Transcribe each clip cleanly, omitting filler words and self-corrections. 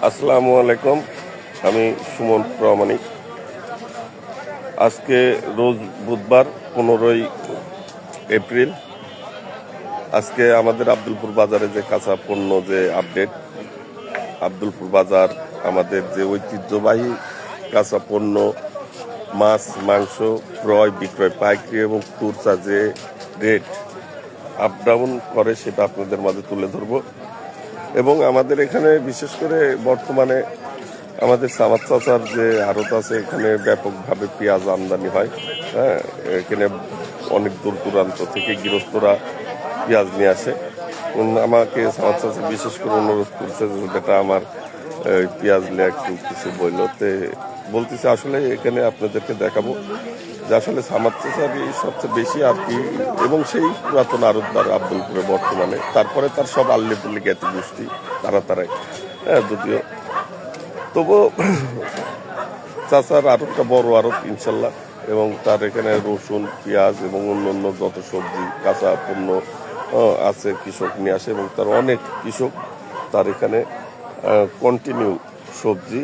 আসসালামু আলাইকুম। আমি সুমন প্রামাণিক। আজকে রোজ বুধবার 15ই এপ্রিল। আজকে আমাদের আব্দুলপুর বাজারে যে কাঁচা পণ্য যে আপডেট, আব্দুলপুর বাজার আমাদের যে ঐতিহ্যবাহী কাঁচা পণ্য, মাছ মাংস ক্রয় বিক্রয় পাইকারি এবং খুচরা যে রেট আপ ডাউন করে সেটা আপনাদের মাঝে তুলে ধরবো। এবং আমাদের এখানে বিশেষ করে বর্তমানে আমাদের সামাদ চাচার যে আড়ত আছে, এখানে ব্যাপকভাবে পেঁয়াজ আমদানি হয়। হ্যাঁ, এখানে অনেক দূর দূরান্ত থেকে গৃহস্থরা পেঁয়াজ নিয়ে আসে। আমাকে সামাদ চাচা বিশেষ করে অনুরোধ করছে যে বেটা আমার পেঁয়াজ নিয়ে একটু কিছু বইলতে বলতেছে। আসলে এখানে আপনাদেরকে দেখাবো যে আসলে সামাদ চাচারই সবচেয়ে বেশি আর কি, এবং সেই পুরাতন আড়তদার আব্দুলপুরে বর্তমানে, তারপরে তার সব আল্লিপল্লি জ্ঞাতি গোষ্ঠী তারাই। হ্যাঁ, যদিও তবু চাচার আড়তটা বড় আড়ত ইনশাল্লাহ, এবং তার এখানে রসুন পেঁয়াজ এবং অন্য যত সবজি কাঁচা পণ্য আছে কৃষক নিয়ে আসে, এবং তার অনেক কৃষক তার এখানে কন্টিনিউ সবজি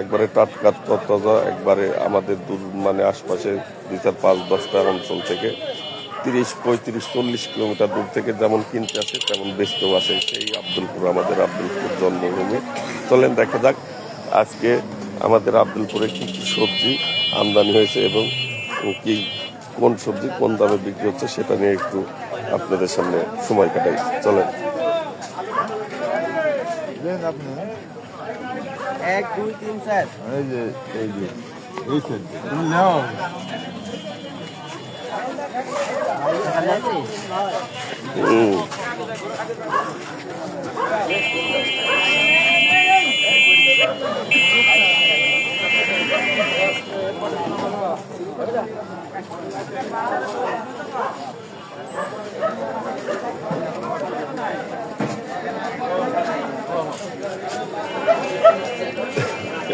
একবারে টাটকা তরতাজা, একবারে আমাদের মানে আশপাশে 2-4-5-10টা অঞ্চল থেকে 30-35-40 কিলোমিটার দূর থেকে যেমন কিনতে আসে তেমন বেচতেও আসে। সেই আব্দুলপুর, আমাদের আব্দুলপুর জন্মভূমি। চলেন দেখা যাক আজকে আমাদের আব্দুলপুরে কি কি সবজি আমদানি হয়েছে এবং কি কোন সবজি কোন দামে বিক্রি হচ্ছে সেটা নিয়ে একটু আপনাদের সামনে সময় কাটাই। চলেন। 1 2 3 4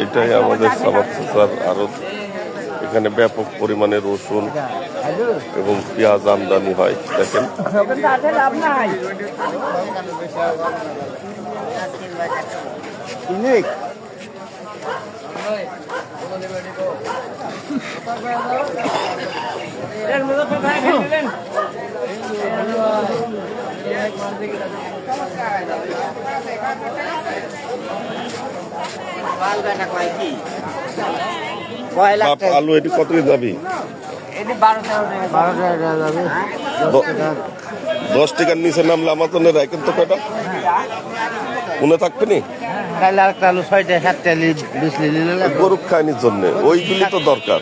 এটাই আমাদের সামাদ চাচার আড়ত। এখানে ব্যাপক পরিমাণে রসুন এবং পেঁয়াজ আমদানি হয়। দেখেন আলু এটি কত যাবি? 10 টাকার নিচে নামলে আমার তো রাখেন তো কয়টা মনে থাকবে নি? আলু 6টা 7টা 20 লিটার গরু খায়নির জন্য ওইগুলি তো দরকার।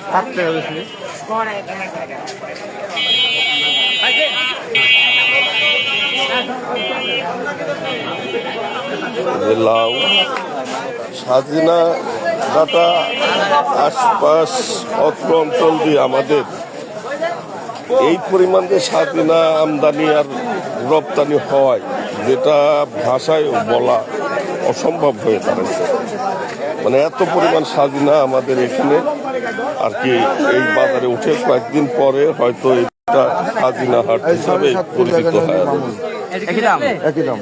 লাউ সাজিনা ডাটা আশপাশ অত্র অঞ্চল দিয়ে আমাদের এই পরিমাণ যে সাজিনা আমদানি আর রপ্তানি হয়, যেটা ভাষায় বলা অসম্ভব হয়ে দাঁড়াচ্ছে। মানে এত পরিমাণ সাজিনা আমাদের এখানে আর কি এই বাজারে উঠে কয়েকদিন পরে হয়তো এটা সাজিনা হাট হিসাবে পরিচিত হয়। একই দাম।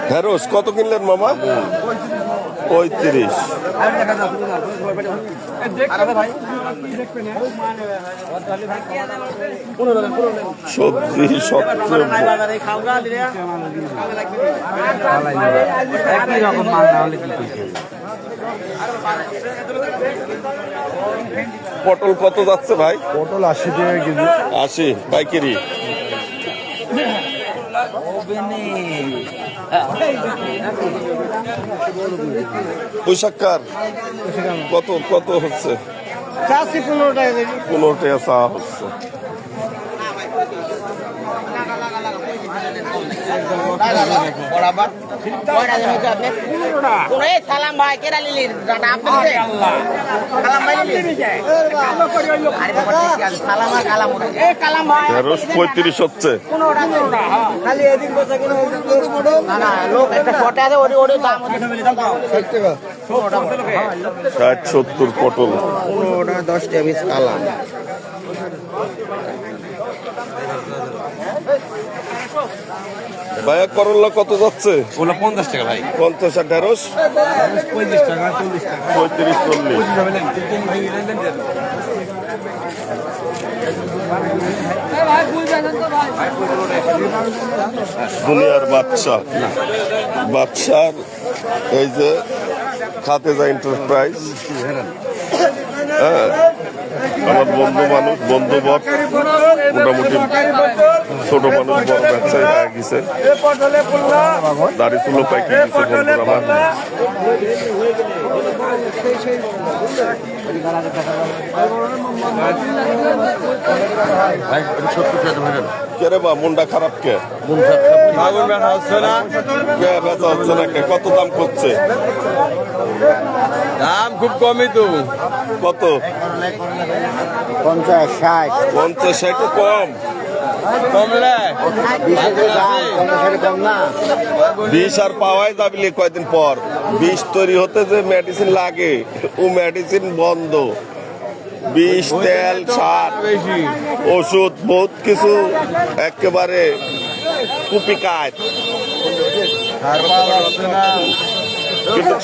ঢেঁড়স কত কিনলেন মামা? 35। সবজি পটল কত যাচ্ছে ভাই? পটল 80 টাকা কেজি। 80 পাইকারি। বৈশাখার কত কত হচ্ছে? 15 টাকা কেজি। 15 টাকা চা হচ্ছে। সালাম ভাই কেরা লিলি সালাম আর কালাম ভাই 35 হচ্ছে। 60-70 পটল। 10 টাকা পিস কালাম। ভাইয়া করল্লা কত যাচ্ছে? ওগুলো 50 টাকা ভাই। 50 আর ঢেঁড়স 35 টাকা, 40 টাকা। 35-40। দুনিয়ার বাদশার এই যে খাতেজা এন্টারপ্রাইজ, হ্যাঁ আমার বন্ধুবর মোটামুটি ছোট মানুষ বড় ব্যবসায়ী হয়ে গেছে, দাড়ি চুলো পাইকে গেছে বন্ধুরা আমার। কে রে বা মনটা খারাপ কে? বেচা হচ্ছে না কে? কত দাম করছে? দাম খুব কমই তো। কত? 50-60 50-60 কম। কমলে 20 কম না। বিষ আর পাওয়াই যাবিলে কয়দিন পর। বিষ তৈরি হতে যে মেডিসিন লাগে ও মেডিসিন বন্ধ। বিষ, তেল, সার, ওষুধ বহুত কিছু একেবারে কুপি কাজ। কিন্তু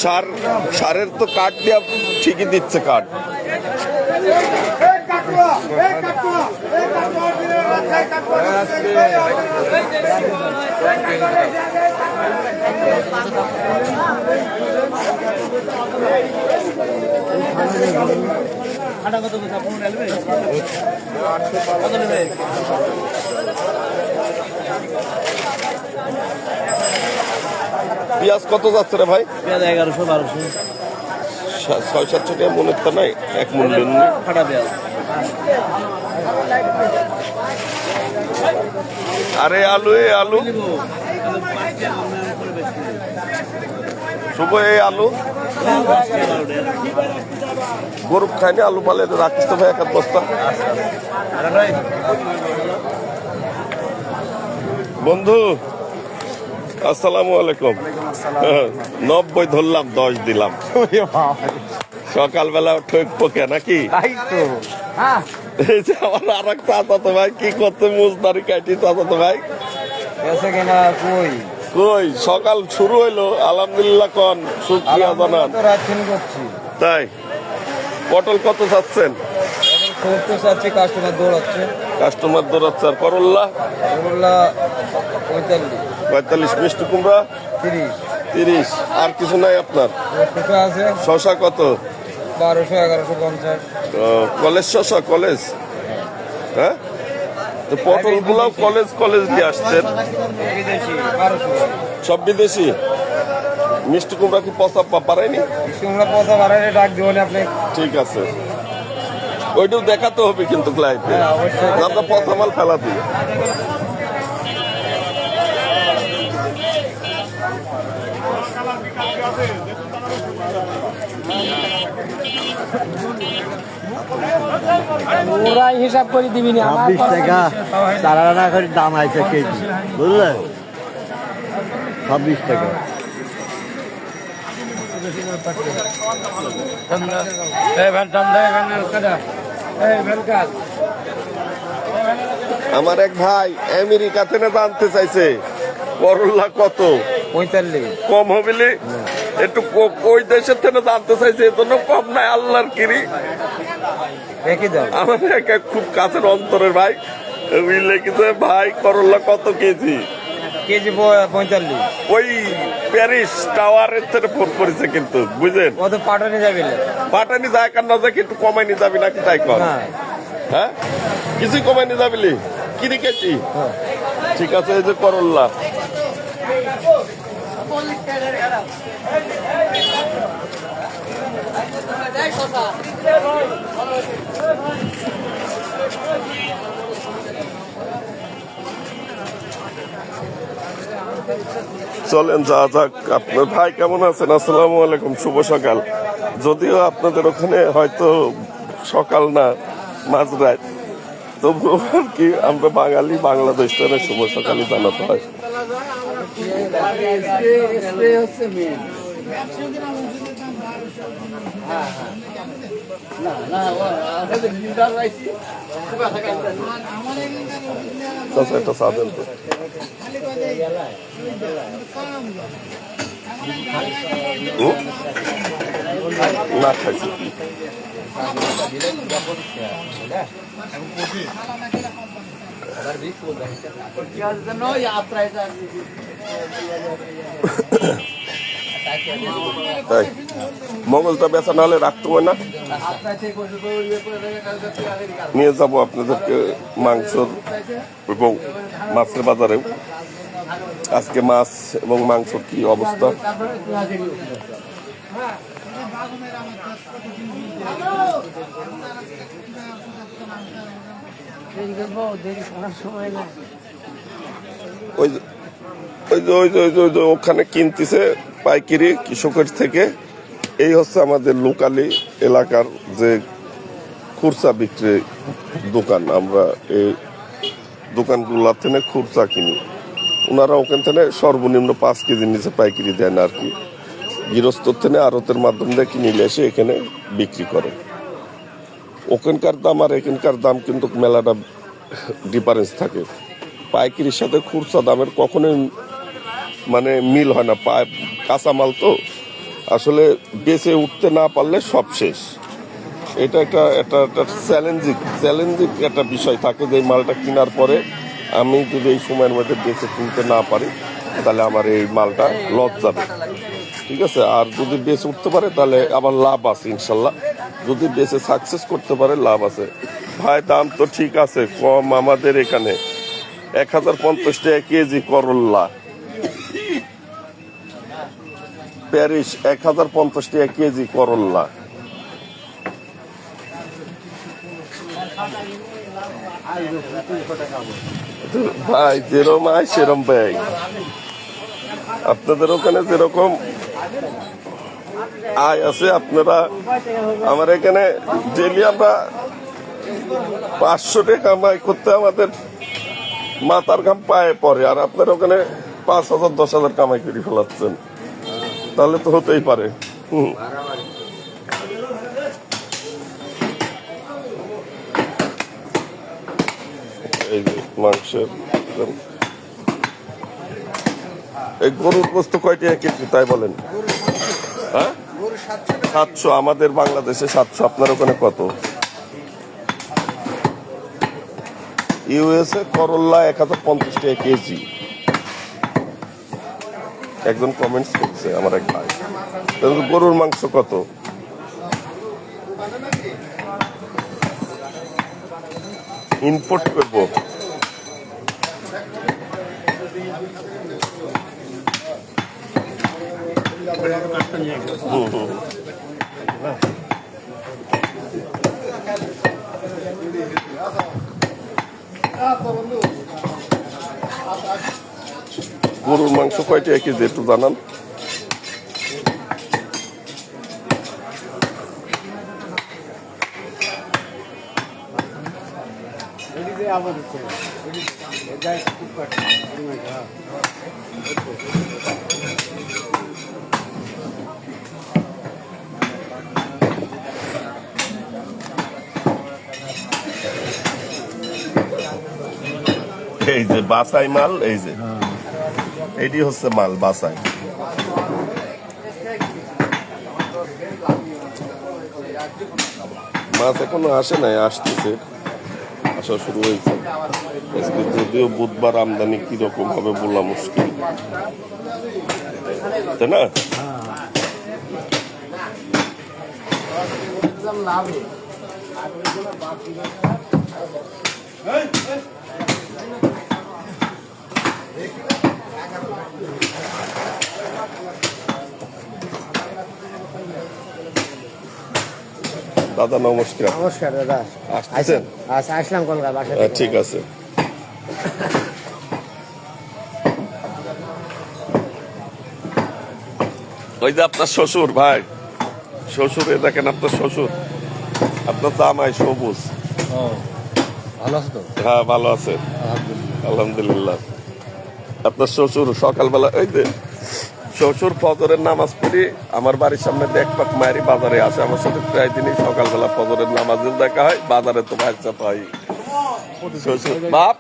সারের তো কাঠ দিয়া ঠিকই দিচ্ছে কাঠ। পেঁয়াজ কত যাচ্ছে রে ভাই? 1100-1200 6-700 টাকা মনের তো নাই, এক মূল্য ফাটা পেঁয়াজ। আরে আলু শুভ এই আলু গরু খায়নি, আলু পালে রাখিস তো ভাই এক বস্তা। বন্ধু আসসালামু আলাইকুম। 90 ধরলাম, 10 দিলাম। সকালবেলা ঠকবো কে নাকি? এই যে আমার আর এক চাচাতো ভাই কি করছে, মুজদারি কাটি চাচাতো ভাই কই সকাল শুরু হইলো আলহামদুলিল্লাহ কন শুকরিয়া জানান। তাই পটল কত চাচ্ছেন? কাস্টমার দৌড়াচ্ছে। আর করল্লা 45, মিষ্টি কুমড়া 30। আর কিছু নাই আপনার? শশা কত? 1200-1150। কলেজ শশা, কলেজ, হ্যাঁ তো পটল গুলাও কলেজ দিয়ে আসছেন, সব বিদেশি। মিষ্টি কুমড়া কি পচা পারায়নি? ঠিক আছে, ওইটাও দেখাতে হবে কিন্তু ক্লাইন্টে, আমরা পচা মাল ফেলা দিই। ওরা হিসাব করে দিবি না। 26 টাকা 4 আনা করে দাম আছে কেজি, বুঝলে? 26 টাকা। আমার এক ভাই আমেরিকাতে না জানতে চাইছে করল্লা কত? 45 কম হবিলি একটু ওই দেশের থেকে জানতে চাইছে, এজন্য কম নাই। আল্লাহর কিরি আমার খুব কাছের অন্তরের ভাই লিখেছে, ভাই করল্লা কত কেজি? 45। ওই প্যারিস টাওয়ারের থেকে ফোন করেছে কিন্তু, বুঝলেন? পাঠানি যায় কার না যায়, কিন্তু কমাই নিয়ে যাবি নাকি তাই কর? হ্যাঁ কিছুই কমাই নিয়ে যাবিলি কিনে কেজি? ঠিক আছে, এই যে করল্লা চলেন যা যাক। আপনার ভাই কেমন আছেন? আসসালামু আলাইকুম, শুভ সকাল। যদিও আপনাদের ওখানে হয়তো সকাল না, মাঝরাত, তবু আর কি আমরা বাঙালি, বাংলাদেশ শুভ সকালই জানাতে হয়। চাচা একটা চা দেন তো। হুম? না খাইছি। তাই মঙ্গলটা বেচা না হলে রাখতে হয় না, নিয়ে যাব আপনাদেরকে মাংস এবং মাছের বাজারে। আজকে মাছ এবং মাংস কি অবস্থা? ওই যে ওখানে কিনতেছে পাইকারি কৃষকের থেকে। এই হচ্ছে আমাদের লোকালি এলাকার যে খুচরা বিক্রি দোকান, আমরা এই দোকানগুলোর থেকে খুচরা কিনি। ওনারা ওখান থেকে সর্বনিম্ন 5 কেজির নিচে পাইকারি দেয় না আর কি। গৃহস্থর থেকে আড়তের মাধ্যমে কিনে নিয়ে এসে এখানে বিক্রি করে। ওখানকার দাম আর এখানকার দাম কিন্তু মেলাটা ডিফারেন্স থাকে। পাইকারির সাথে খুচরা দামের কখনোই মানে মিল হয় না। কাঁচামাল তো আসলে বেঁচে উঠতে না পারলে সব শেষ। এটা একটা চ্যালেঞ্জিং একটা বিষয় থাকে যে এই মালটা কেনার পরে আমি যদি এই সময়ের মধ্যে বেঁচে তুলতে না পারি তাহলে আমার এই মালটা লস যাবে, ঠিক আছে। আর যদি বেঁচে উঠতে পারে তাহলে আবার লাভ আছে ইনশাল্লাহ। যদি বেঁচে সাকসেস করতে পারে লাভ আছে। ভাই দাম তো ঠিক আছে কম। আমাদের এখানে 1050 টাকা কেজি করল্লা, প্যারিস 1050 টাকা কেজি করল্লা। ভাই যেরকম আয় সেরকম ব্যয়। আপনাদের ওখানে যেরকম আয় আছে, আপনারা আমার এখানে ডেলি আমরা 500 টাকা কামাই করতে আমাদের মাথার ঘাম পায়ে পড়ে, আর আপনার ওখানে 5,000 10,000 কামাই করে ফেলাচ্ছেন, তাহলে তো হতেই পারে। এই যে মাংসের এই গরুর গোস্ত কয় টাকা কেজি তাই বলেন? হ্যাঁ 700, আমাদের বাংলাদেশে 700, আপনার ওখানে কত? ইউএসএ করল্লা 1050 টাকা কেজি। একজন কমেন্টস করছে আমার এক ভাই। গরুর মাংস কত? ইম্পোর্ট করবো? গরুর মাংস কয় টাকা কেজি একটু জানান। এই যে বাসাই মাল, এই যে এটি হচ্ছে মাল বাসাই। মাছ এখনো আসে নাই, আসতেছে, আসা শুরু হয়েছে। যদিও বুধবার আমদানি কিরকম হবে বলা মুশকিল, তাই না? দাদা নমস্কার। নমস্কার দাদা। আসতেছেন? আচ্ছা আসলাম কলকাতা বাসা। ঠিক আছে। ওই যে আপনার শ্বশুর, ভাই শ্বশুর, এ দেখেন আপনার শ্বশুর, আপনার জামাই সবুজ। ভালো আছো তো? হ্যাঁ ভালো আছে আলহামদুলিল্লাহ। আপনার শ্বশুর সকালবেলা ওই যে শ্বশুর ফজরের নামাজ পড়ি আমার বাড়ির সামনে এক পাক মায়েরই বাজারে আসে আমার সাথে প্রায় দিনই সকালবেলা ফজরের নামাজের দেখা হয় বাজারে তো ভাই চাপ হয় শ্বশুর বাপ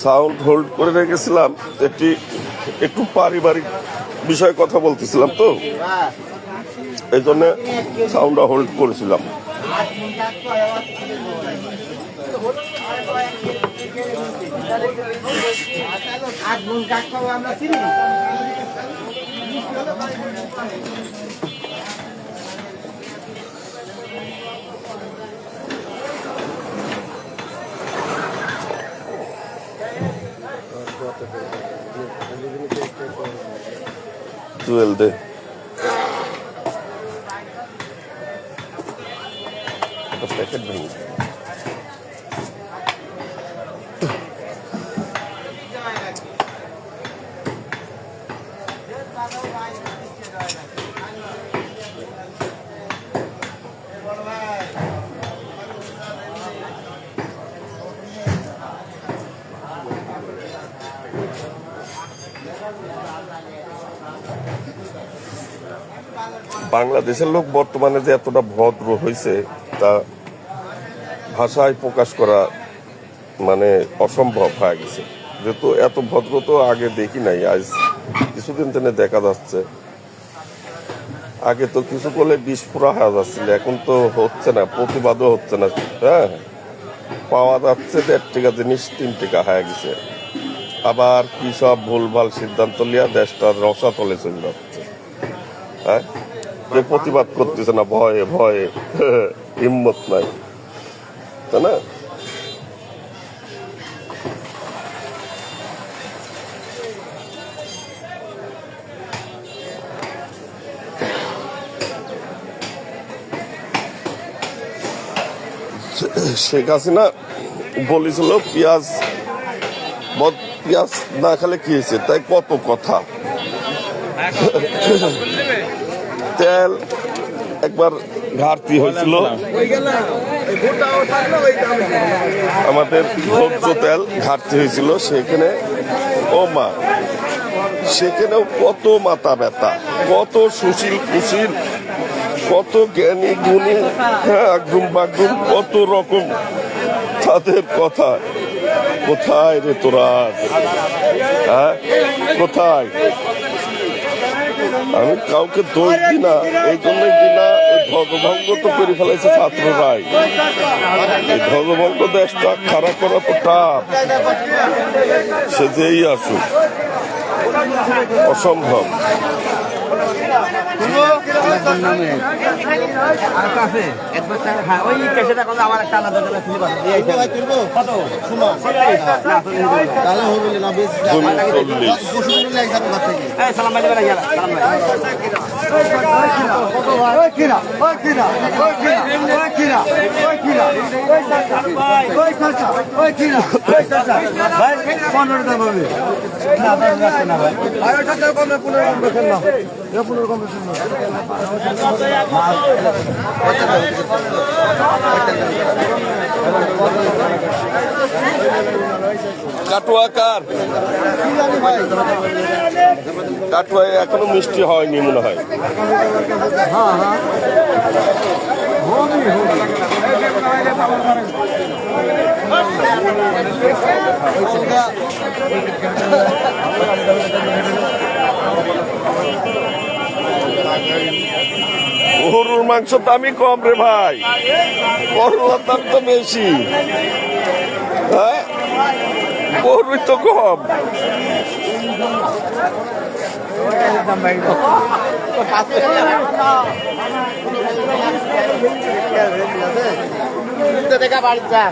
সাউন্ড হোল্ড করে রেখেছিলাম একটু পারিবারিক বিষয়ে কথা বলতেছিলাম তো এই জন্য সাউন্ডটা হোল্ড করেছিলাম। জুয়েল দে প্যাকেট ভেঙে বাংলাদেশের লোক বর্তমানে যে এতটা ভদ্র হয়েছে তা ভাষায় প্রকাশ করা মানে অসম্ভব হয়ে গেছে। যেহেতু এত ভদ্র তো আগে দেখি নাই, আজ কিছুদিন থেকে দেখা যাচ্ছে। আগে তো কিছু করলে বিস্ফোরা হয়ে যাচ্ছিল, এখন তো হচ্ছে না, প্রতিবাদও হচ্ছে না। হ্যাঁ, পাওয়া যাচ্ছে 1.5 টাকা জিনিস 3 টাকা হয়ে গেছে। আবার কি সব ভুলভাল সিদ্ধান্ত লিয়া দেশটার রসাতলে চলে যাচ্ছে। হ্যাঁ, যে প্রতিবাদ করতেছে না ভয়ে ভয়ে, হিম্মত নাই, তাই না? শেখ হাসিনা বলেছিল পেঁয়াজ না খেলে কি হয়েছে, তাই কত কথা। তেল একবার ঘাটতি হয়েছিল, আমাদের ভোজ্য তেল ঘাটতি হয়েছিল, সেখানে ও মা সেখানেও কত মাথা ব্যথা, কত সুশীল কুশীল, কত জ্ঞানী গুণী, হ্যাঁ একদম বাগদুম, কত রকম তাদের কথা। কোথায় রে তোরা, হ্যাঁ কোথায়? আমি কাউকে দোষ দিই না, এই জন্যই দিই না, এই ধ্বজভঙ্গ তো করে ফেলেছে ছাত্ররাই। এই ধ্বজভঙ্গ দেশটা খারাপ করা তো টাপ, সে যেই আসুক অসম্ভব। ওই কেসেটা কথা আমার একটা আলাদা কত সালাম ভাই কাটুয়া কার কাটুয়া এখনো মিষ্টি হয়নি মনে হয়। গরুর মাংস দামই কম রে ভাই, করলার দাম তো বেশি। হ্যাঁ, গরুই তো কম। দেখা বাড়ি যা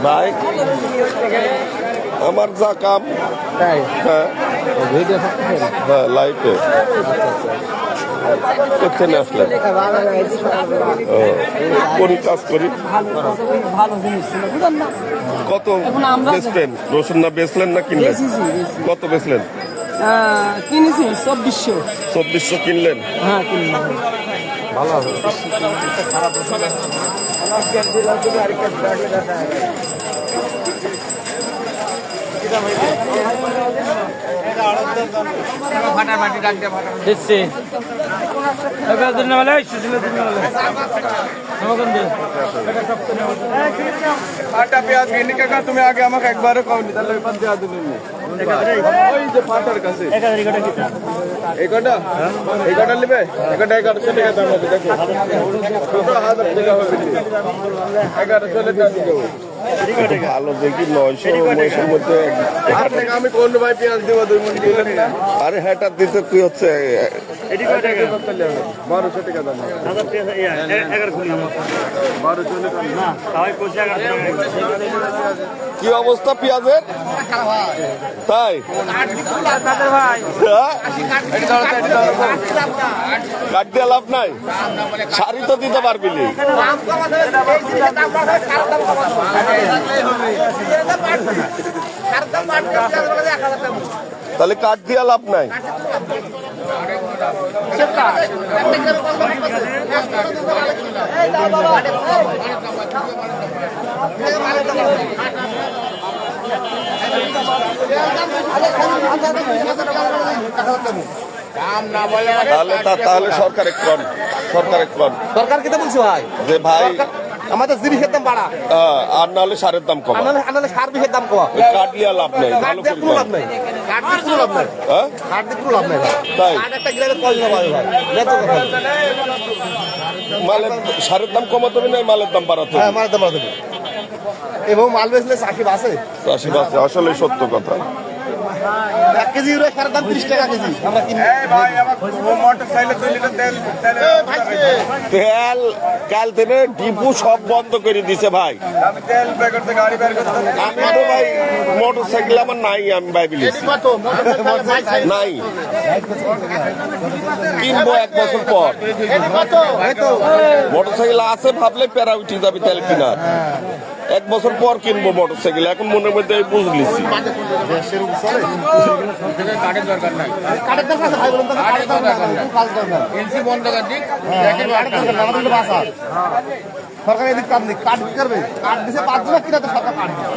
ভাই আমার যা কাম, হ্যাঁ হ্যাঁ লাইফে কোথায় আসলেন? কোন কাজ করি? কত বেচলেন রসুন? না বেচলেন না কিনলেন? কত বেচলেন? কিনেছি 2400। 2400 কিনলেন? হ্যাঁ কিনলাম। ভালো হবে। দেখছি ফাটা পেঁয়াজ কিনে কাকা তুমি আগে আমাকে একবারও খাওনি, তাহলে ওই পাশ দিয়ে দিলেন ওই যে ফাটার কাছে এই কটা নেবে? একটা 1100 টাকা দাম আছে, দেখো 1000 টাকা হবে, 1100 টাকা দিকে ভালো দেখি 900 মধ্যে আমি কোন ভাই পেঁয়াজ দেবো 2 মণ দিলেন না। আরে হ্যাটা দিতে কি হচ্ছে? 1200 টাকা দাম। কি অবস্থা পেঁয়াজের? তাই কাট দিয়ে লাভ নাই, শাড়ি তো দিতে পারবি নি। তাহলে কাট দিয়ে লাভ নাই। তাহলে সরকারে কন, সরকার কেটে বলছো ভাই যে ভাই আমাদের জিনিসের দাম বাড়া, আর নাহলে সারের দাম কম, আনালে সার বিষের দাম কম। কাট দিয়ে লাভ নেই। ভালো করে কোনো লাভ নাই, কাঠ দিয়ে কোনো লাভ নাই, হ্যাঁ কাঠ দিয়ে কোনো লাভ নাই। তাই কাঠ একটা গিলালে কল না ভাই, মালের সারের দাম কমাতে হবে না, মালের দাম বাড়াতে হ্যাঁ হবে। মার দাম বাড়াতে হবে। এবং মাল বেচলে চাকরি বাসে। চাষি বাসে, আসলে সত্য কথা। 1 কেজি ইউরিয়া সারের দাম 30 টাকা কেজি আমরা কিনি। ভাই আমার মোটরসাইকেলে 2 লিটার তেল তেল কাল থেকে ডিপু সব বন্ধ করে দিছে ভাই। আমি তেল বের করতে গাড়ি বের করতে আমি তো ভাই মোটর সাইকেল আমার নাই, আমি ভাই বলেছি নাই, কিনবো 1 বছর পর। মোটর সাইকেল আছে ভাবলে প্যারা উঠে যাবে তেল কিনার। 1 বছর পর কিনবো মোটর সাইকেল, এখন মনের মধ্যে বুঝলিছি। কাঠের দরকার নাই, কাঠের দরকার আছে ভাই, বলুন তো কাঠের দরকার নাই, কাজ দরকার। এলসি বন্ধ করে দিক। কাঠের দরকার না, আমাদের বাসা সরকার এদিক কাম নেই, কাঠ কি করবে? কাঠ দিছে 5 লাখ কিনা তো সরকার কাঠ দিবে।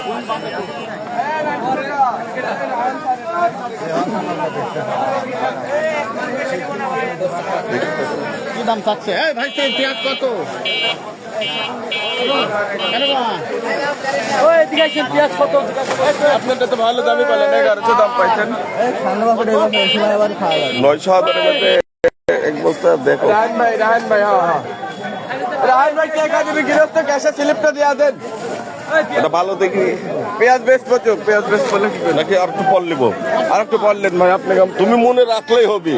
কি দাম চাচ্ছে? এই ভাই পেঁয়াজ কত? কেন বা? আপনারটা তো ভালো দামই পেলেন, 1100 দাম পাইছেন। 9,000 মধ্যে এক বস্তা দেখো। রাহান ভাই, হ্যাঁ। রাহান ভাই টাকা দিবি, গৃহস্থ ক্যাশে স্লিপটা দিয়া দেন। এটা ভালো দেখি পেঁয়াজ বেশ প্রচুর, পেঁয়াজ বেশ বলে কি করেন? নাকি আর একটু পর লিব? আর একটু বললেন ভাই আপনি। তুমি মনে রাখলেই হবে।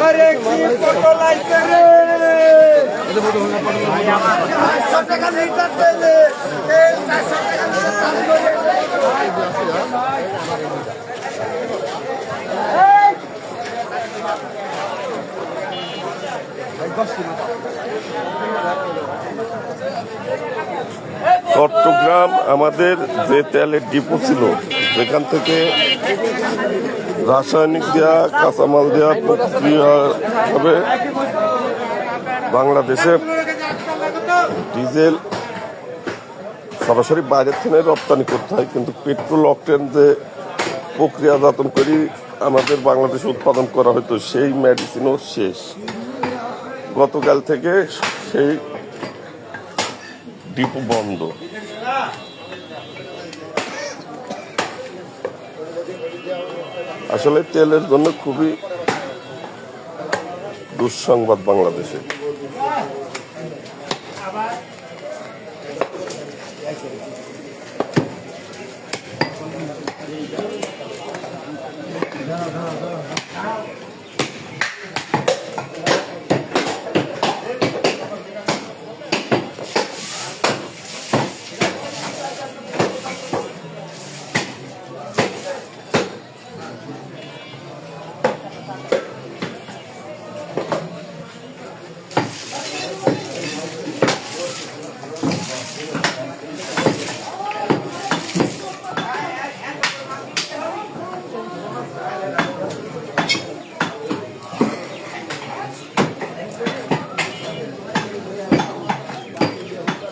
আরে কি পটল আইছে রে, 400 টাকা লিটার তেলে, 400 টাকা চট্টগ্রাম আমাদের যে তেলের ডিপো ছিল, যেখান থেকে রাসায়নিক দেওয়া কাঁচামাল দেওয়া প্রক্রিয়াভাবে বাংলাদেশে ডিজেল সরাসরি বাইরের থেকে রপ্তানি করতে হয়, কিন্তু পেট্রোল অকটেন যে প্রক্রিয়াজাতন করি আমাদের বাংলাদেশে উৎপাদন করা হতো, সেই মেডিসিনও শেষ। গতকাল থেকে সেই ডিপো বন্ধ। আসলে তেলের জন্য খুবই দুঃসংবাদ বাংলাদেশে।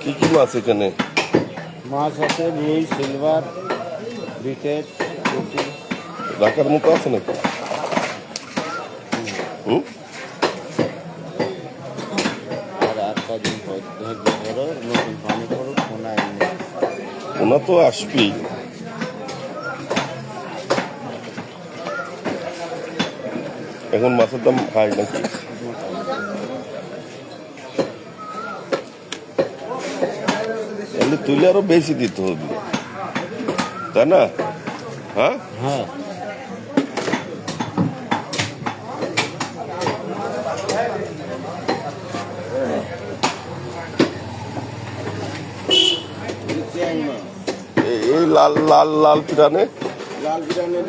কি কি মাছ এখানে? মাছ আছে রুই, সিলভার, ব্রিকেট, রাখার মতো আছে নাকি? আর কদিন ধৈর্য ধরো, নতুন পানি করো, ওনা তো আসবেই। এখন মাছের দাম হাই নাকি? তাহলে তুলে আরো বেশি দিতে হবে, তাই না? হ্যাঁ, হ্যাঁ। এই লাল লাল লাল পিরানে লাল বিরিয়ানি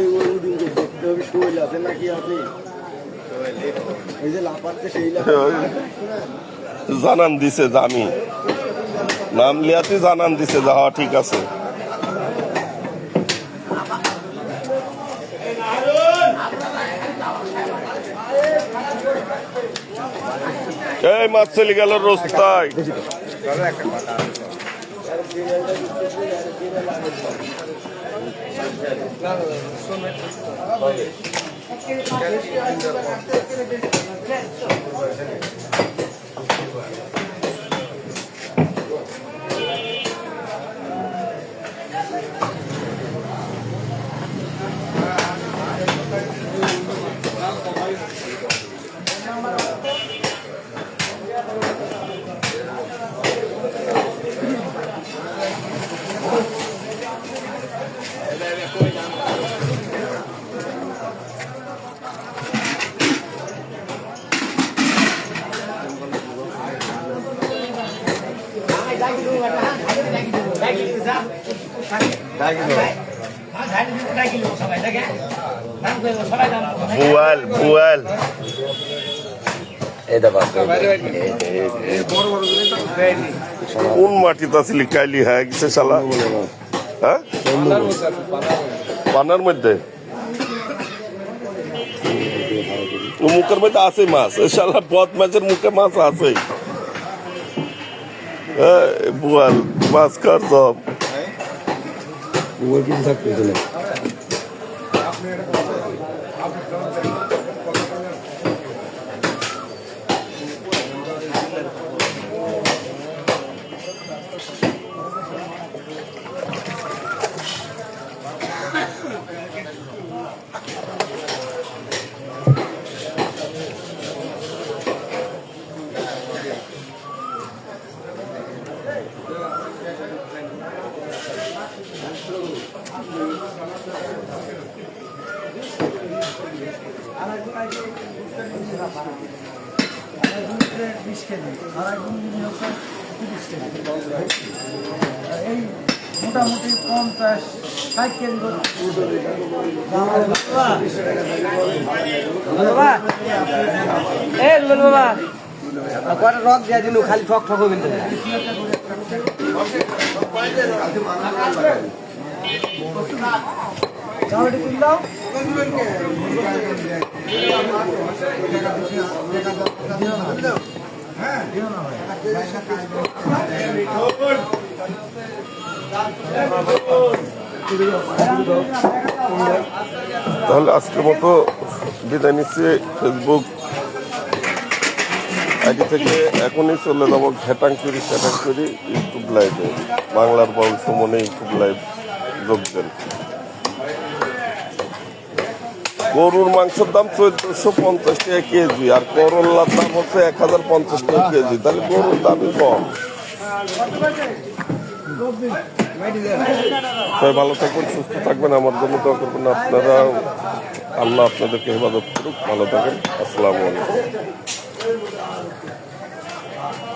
দেখতে হবে, শৈল আছে নাকি আছে, এই যে লাপাচ্ছে সেই জানান দিছে যে আমি নাম লিয়াতে জানান দিছে যে হ্যাঁ ঠিক আছে। এই মাছ চলে গেল রোস্তায়। বুয়াল বুয়াল কোন মাটিতে আসলি কাইলি হ্যাঁ গেছে শালা হ্যাঁ পানার মধ্যে মুখের মধ্যে আছে মাছ এ শালা বদ মাছের মুখে মাছ আছে বুয়াল মাছ কার সব এই মোটামুটি 50-60 কেজি বাবা কটা রক দিয়ে দিল খালি ঠক ঠক হবে চাউলটি কিন দাও তাহলে আজকের মতো বিদায় নিচ্ছে ফেসবুক আইডি থেকে এখনই চলে যাবো ঘেটাংকরি ইউটিউব লাইভে বাংলার বাউল সুমনে ইউটিউব লাইভ যোগ দেন। গরুর মাংসের দাম 1450 টাকা কেজি আর করল্লার দাম হচ্ছে 1050 টাকা কেজি, তাহলে গরুর দামই কম। সবাই ভালো থাকবেন, সুস্থ থাকবেন, আমার জন্য দোয়া করবেন। আপনারা আল্লাহ আপনাদেরকে হেফাজত করুক, ভালো থাকেন। আসসালামু আলাইকুম।